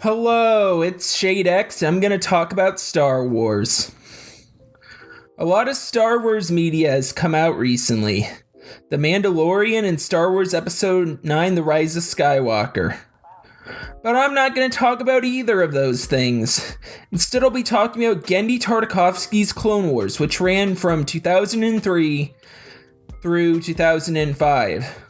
Hello, it's ShadeX. I'm going to talk about Star Wars. A lot of Star Wars media has come out recently. The Mandalorian and Star Wars Episode 9, The Rise of Skywalker. But I'm not going to talk about either of those things. Instead, I'll be talking about Genndy Tartakovsky's Clone Wars, which ran from 2003 through 2005.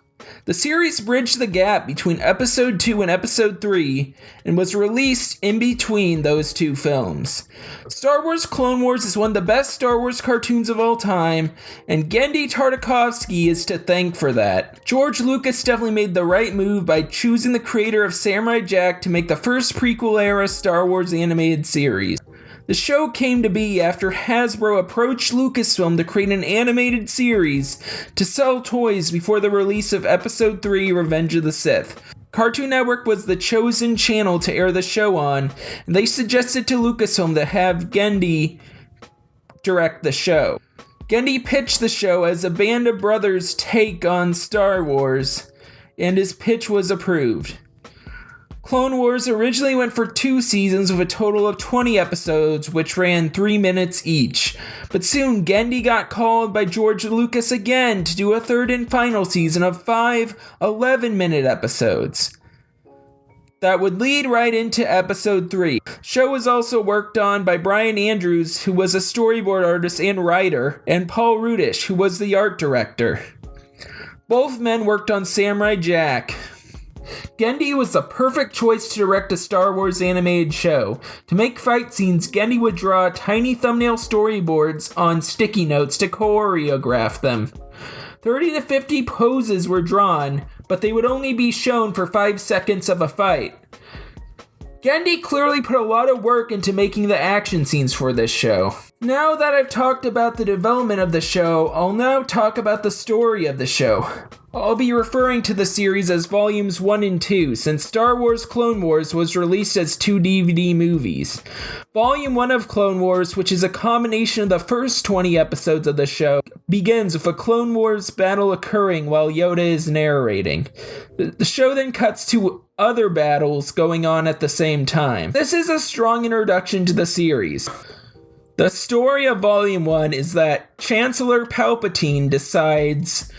The series bridged the gap between Episode 2 and Episode 3 and was released in between those two films. Star Wars Clone Wars is one of the best Star Wars cartoons of all time, and Genndy Tartakovsky is to thank for that. George Lucas definitely made the right move by choosing the creator of Samurai Jack to make the first prequel-era Star Wars animated series. The show came to be after Hasbro approached Lucasfilm to create an animated series to sell toys before the release of Episode 3, Revenge of the Sith. Cartoon Network was the chosen channel to air the show on, and they suggested to Lucasfilm to have Genndy direct the show. Genndy pitched the show as a band of brothers' take on Star Wars, and his pitch was approved. Clone Wars originally went for 2 seasons with a total of 20 episodes, which ran 3 minutes each. But soon, Genndy got called by George Lucas again to do a third and final season of 5 11-minute episodes. That would lead right into Episode 3. The show was also worked on by Brian Andrews, who was a storyboard artist and writer, and Paul Rudish, who was the art director. Both men worked on Samurai Jack. Genndy was the perfect choice to direct a Star Wars animated show. To make fight scenes, Genndy would draw tiny thumbnail storyboards on sticky notes to choreograph them. 30 to 50 poses were drawn, but they would only be shown for 5 seconds of a fight. Genndy clearly put a lot of work into making the action scenes for this show. Now that I've talked about the development of the show, I'll now talk about the story of the show. I'll be referring to the series as Volumes 1 and 2, since Star Wars Clone Wars was released as 2 DVD movies. Volume 1 of Clone Wars, which is a combination of the first 20 episodes of the show, begins with a Clone Wars battle occurring while Yoda is narrating. The show then cuts to other battles going on at the same time. This is a strong introduction to the series. The story of Volume 1 is that Chancellor Palpatine decides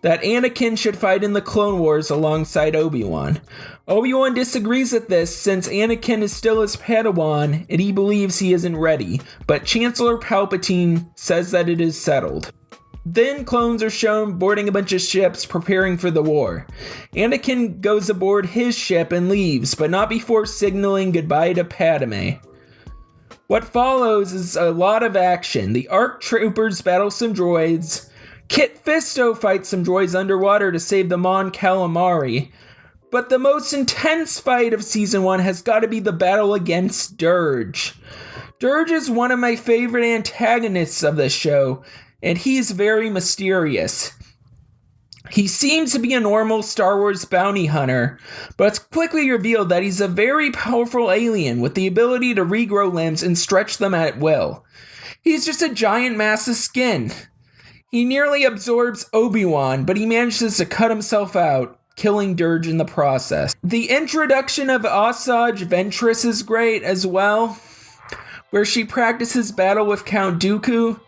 that Anakin should fight in the Clone Wars alongside Obi-Wan. Obi-Wan disagrees with this since Anakin is still his Padawan and he believes he isn't ready, but Chancellor Palpatine says that it is settled. Then clones are shown boarding a bunch of ships preparing for the war. Anakin goes aboard his ship and leaves, but not before signaling goodbye to Padme. What follows is a lot of action. The ARC troopers battle some droids. Kit Fisto fights some droids underwater to save the Mon Calamari. But the most intense fight of Season 1 has got to be the battle against Dirge. Dirge is one of my favorite antagonists of the show, and he's very mysterious. He seems to be a normal Star Wars bounty hunter, but it's quickly revealed that he's a very powerful alien with the ability to regrow limbs and stretch them at will. He's just a giant mass of skin. He nearly absorbs Obi-Wan, but he manages to cut himself out, killing Dirge in the process. The introduction of Asajj Ventress is great as well, where she practices battle with Count Dooku.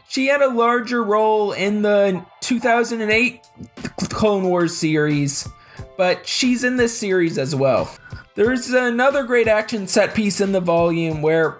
She had a larger role in the 2008 Clone Wars series, but she's in this series as well. There's another great action set piece in the volume where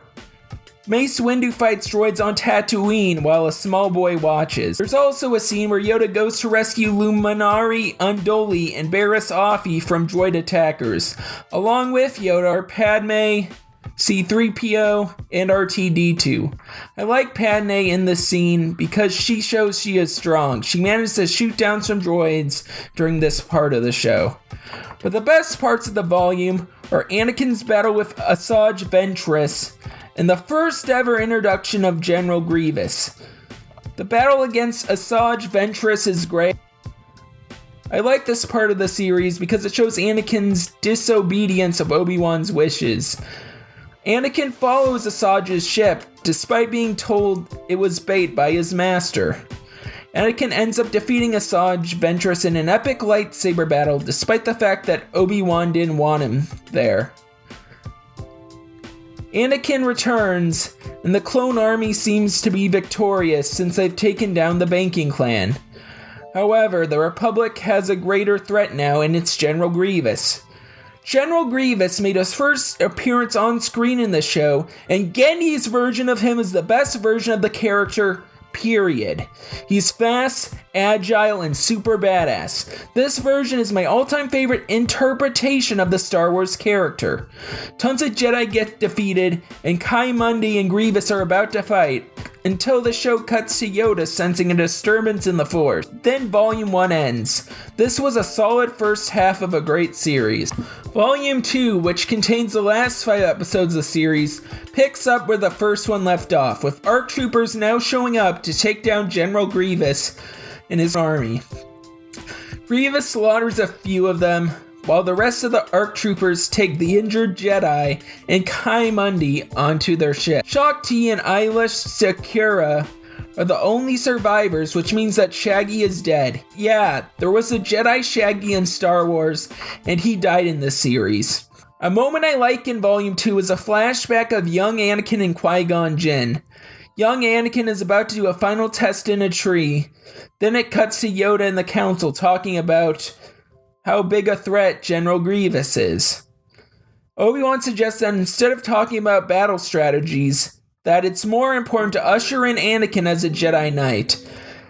Mace Windu fights droids on Tatooine while a small boy watches. There's also a scene where Yoda goes to rescue Luminari Unduli and Barriss Offee from droid attackers. Along with Yoda are Padme, C-3PO, and R2-D2. I like Padme in this scene because she shows she is strong. She manages to shoot down some droids during this part of the show. But the best parts of the volume are Anakin's battle with Asajj Ventress and the first ever introduction of General Grievous. The battle against Asajj Ventress is great. I like this part of the series because it shows Anakin's disobedience of Obi-Wan's wishes. Anakin follows Asajj's ship, despite being told it was bait by his master. Anakin ends up defeating Asajj Ventress in an epic lightsaber battle, despite the fact that Obi-Wan didn't want him there. Anakin returns, and the clone army seems to be victorious since they've taken down the banking clan. However, the Republic has a greater threat now, and it's General Grievous. General Grievous made his first appearance on screen in the show, and Genndy's version of him is the best version of the character, period. He's fast, agile, and super badass. This version is my all-time favorite interpretation of the Star Wars character. Tons of Jedi get defeated, and Ki-Mundi and Grievous are about to fight, until the show cuts to Yoda sensing a disturbance in the Force. Then Volume 1 ends. This was a solid first half of a great series. Volume 2, which contains the last 5 episodes of the series, picks up where the first one left off, with ARC troopers now showing up to take down General Grievous and his army. Grievous slaughters a few of them, while the rest of the ARC troopers take the injured Jedi and Ki-Mundi onto their ship. Shaak Ti and Aayla Secura are the only survivors, which means that Shaggy is dead. Yeah, there was a Jedi Shaggy in Star Wars, and he died in this series. A moment I like in Volume 2 is a flashback of young Anakin and Qui-Gon Jinn. Young Anakin is about to do a final test in a tree. Then it cuts to Yoda and the Council talking about how big a threat General Grievous is. Obi-Wan suggests that instead of talking about battle strategies, that it's more important to usher in Anakin as a Jedi Knight.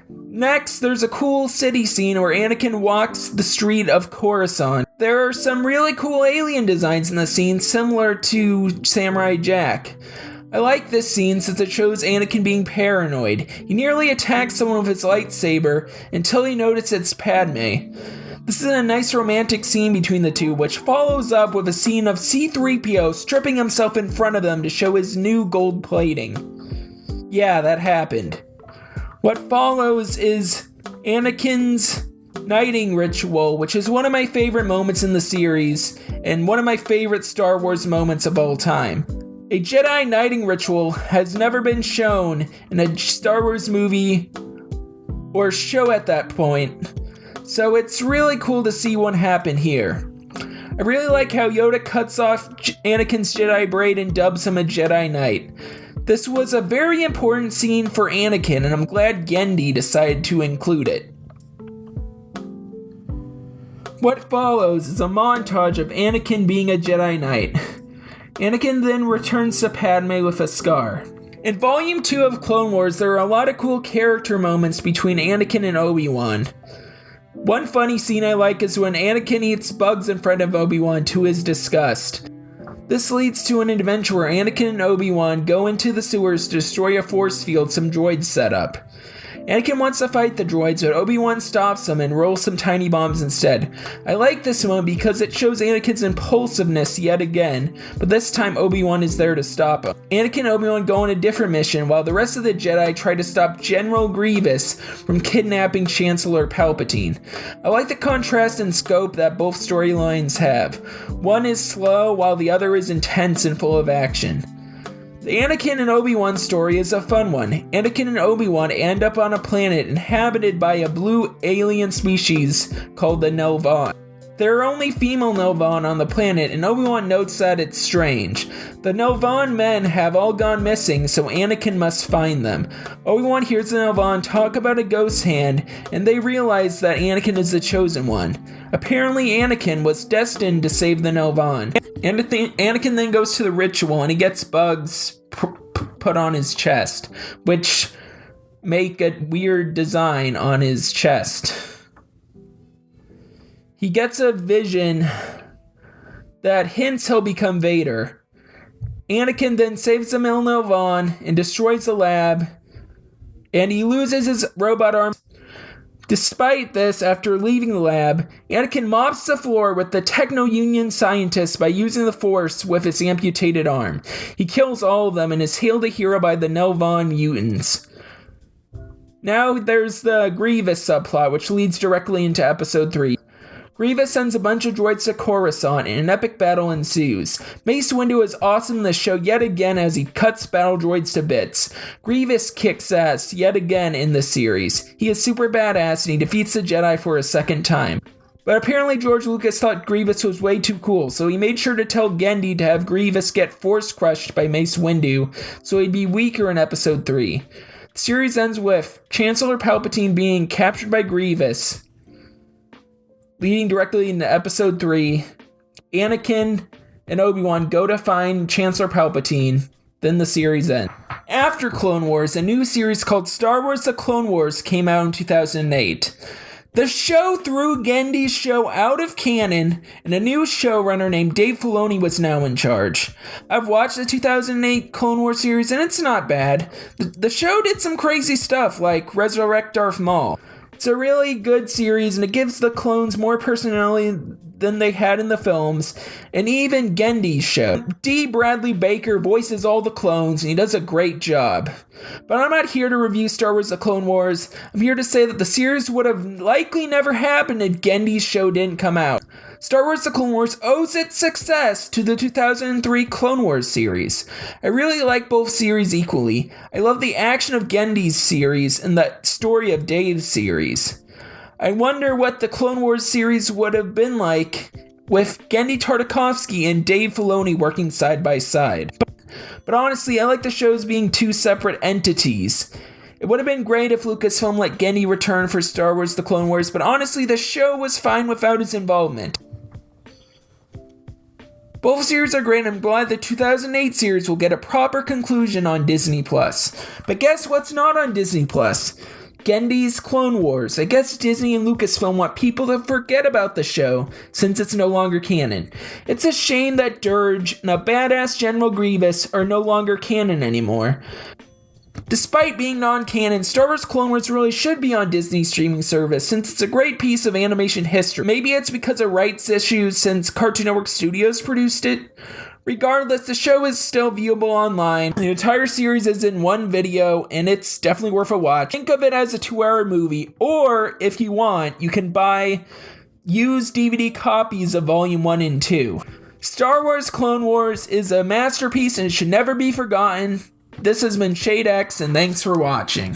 Next, there's a cool city scene where Anakin walks the street of Coruscant. There are some really cool alien designs in the scene, similar to Samurai Jack. I like this scene since it shows Anakin being paranoid. He nearly attacks someone with his lightsaber until he notices it's Padme. This is a nice romantic scene between the two, which follows up with a scene of C-3PO stripping himself in front of them to show his new gold plating. Yeah, that happened. What follows is Anakin's knighting ritual, which is one of my favorite moments in the series, and one of my favorite Star Wars moments of all time. A Jedi knighting ritual has never been shown in a Star Wars movie or show at that point, so it's really cool to see one happen here. I really like how Yoda cuts off Anakin's Jedi braid and dubs him a Jedi Knight. This was a very important scene for Anakin, and I'm glad Genndy decided to include it. What follows is a montage of Anakin being a Jedi Knight. Anakin then returns to Padme with a scar. In Volume 2 of Clone Wars, there are a lot of cool character moments between Anakin and Obi-Wan. One funny scene I like is when Anakin eats bugs in front of Obi-Wan to his disgust. This leads to an adventure where Anakin and Obi-Wan go into the sewers to destroy a force field some droids set up. Anakin wants to fight the droids, but Obi-Wan stops them and rolls some tiny bombs instead. I like this one because it shows Anakin's impulsiveness yet again, but this time Obi-Wan is there to stop him. Anakin and Obi-Wan go on a different mission, while the rest of the Jedi try to stop General Grievous from kidnapping Chancellor Palpatine. I like the contrast and scope that both storylines have. One is slow, while the other is intense and full of action. The Anakin and Obi-Wan story is a fun one. Anakin and Obi-Wan end up on a planet inhabited by a blue alien species called the Nelvaan. There are only female Nelvaan on the planet, and Obi-Wan notes that it's strange. The Nelvaan men have all gone missing, so Anakin must find them. Obi-Wan hears the Nelvaan talk about a ghost hand, and they realize that Anakin is the chosen one. Apparently, Anakin was destined to save the Nelvaan. Anakin then goes to the ritual, and he gets bugs put on his chest, which make a weird design on his chest. He gets a vision that hints he'll become Vader. Anakin then saves the male Nelvaan and destroys the lab, and he loses his robot arm. Despite this, after leaving the lab, Anakin mops the floor with the Techno-Union scientists by using the Force with his amputated arm. He kills all of them and is hailed a hero by the Nelvaan mutants. Now there's the Grievous subplot, which leads directly into Episode 3. Grievous sends a bunch of droids to Coruscant, and an epic battle ensues. Mace Windu is awesome in the show yet again as he cuts battle droids to bits. Grievous kicks ass yet again in this series. He is super badass and he defeats the Jedi for a second time. But apparently George Lucas thought Grievous was way too cool, so he made sure to tell Genndy to have Grievous get force crushed by Mace Windu, so he'd be weaker in Episode 3. The series ends with Chancellor Palpatine being captured by Grievous, leading directly into Episode 3. Anakin and Obi-Wan go to find Chancellor Palpatine, then the series ends. After Clone Wars, a new series called Star Wars The Clone Wars came out in 2008. The show threw Genndy's show out of canon, and a new showrunner named Dave Filoni was now in charge. I've watched the 2008 Clone Wars series, and it's not bad. The show did some crazy stuff, like resurrect Darth Maul. It's a really good series, and it gives the clones more personality than they had in the films, and even Genndy's show. D. Bradley Baker voices all the clones, and he does a great job. But I'm not here to review Star Wars The Clone Wars. I'm here to say that the series would have likely never happened if Genndy's show didn't come out. Star Wars The Clone Wars owes its success to the 2003 Clone Wars series. I really like both series equally. I love the action of Genndy's series and the story of Dave's series. I wonder what the Clone Wars series would have been like with Genndy Tartakovsky and Dave Filoni working side by side. But honestly, I like the shows being two separate entities. It would have been great if Lucasfilm let Genndy return for Star Wars The Clone Wars, but honestly, the show was fine without his involvement. Both series are great, and I'm glad the 2008 series will get a proper conclusion on Disney+. But guess what's not on Disney+? Genndy's Clone Wars. I guess Disney and Lucasfilm want people to forget about the show, since it's no longer canon. It's a shame that Dirge and a badass General Grievous are no longer canon anymore. Despite being non-canon, Star Wars Clone Wars really should be on Disney's streaming service, since it's a great piece of animation history. Maybe it's because of rights issues since Cartoon Network Studios produced it. Regardless, the show is still viewable online. The entire series is in one video, and it's definitely worth a watch. Think of it as a 2-hour movie, or if you want, you can buy used DVD copies of Volume 1 and 2. Star Wars Clone Wars is a masterpiece and it should never be forgotten. This has been Shade X, and thanks for watching.